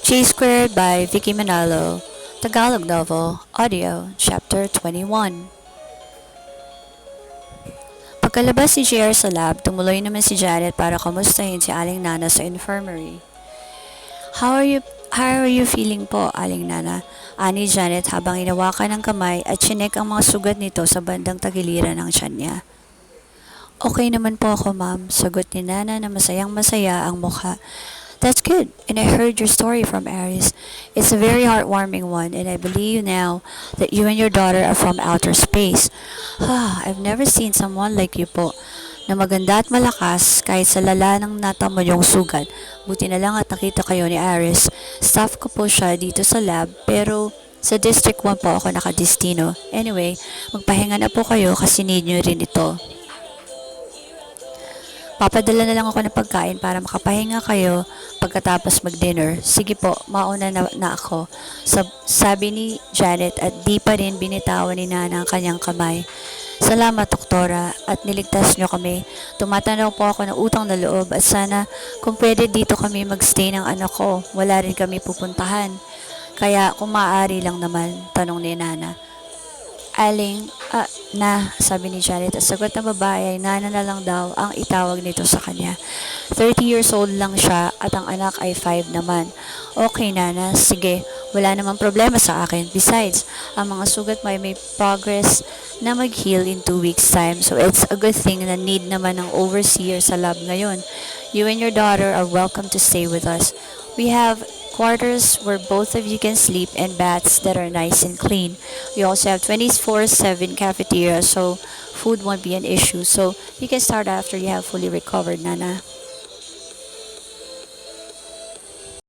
J Squared by Vicky Manalo, Tagalog Novel, Audio, Chapter 21. Pagkalabas si JR sa lab, tumuloy naman si Janet para kamustahin si Aling Nana sa infirmary. How are you feeling po, Aling Nana? Ani Janet habang inawakan ng kamay at chinek ang mga sugat nito sa bandang tagiliran ng tiyan niya. Okay naman po ako, ma'am, sagot ni Nana na masayang masaya ang mukha. That's good, and I heard your story from Aries. It's a very heartwarming one, and I believe now that you and your daughter are from outer space. I've never seen someone like you po, na maganda at malakas kahit sa lala ng natamo yung sugat. Buti na lang at nakita kayo ni Aries. Staff ko po siya dito sa lab, pero sa District 1 po ako nakadestino. Anyway, magpahinga na po kayo kasi need nyo rin ito. Papadala na lang ako ng pagkain para makapahinga kayo pagkatapos mag-dinner. Sige po, mauna na ako. Sabi ni Janet at di pa rin binitawan ni Nana ang kanyang kamay. Salamat, doktora, at niligtas nyo kami. Tumatanaw po ako ng utang na loob at sana kung pwede dito kami magstay ng anak ko. Wala rin kami pupuntahan. Kaya kung maaari lang naman, tanong ni Nana. Sabi ni Janet at sagot ng babae ay Nana na lang daw ang itawag nito sa kanya. 30 years old lang siya at ang anak ay 5 naman. Okay, Nana, sige, wala namang problema sa akin. Besides, ang mga sugat mo ay may progress na mag-heal in 2 weeks time, so it's a good thing na need naman ng overseer sa lab ngayon. You and your daughter are welcome to stay with us. We have quarters where both of you can sleep and baths that are nice and clean. We also have 24/7 cafeteria, so food won't be an issue. So you can start after you have fully recovered, Nana.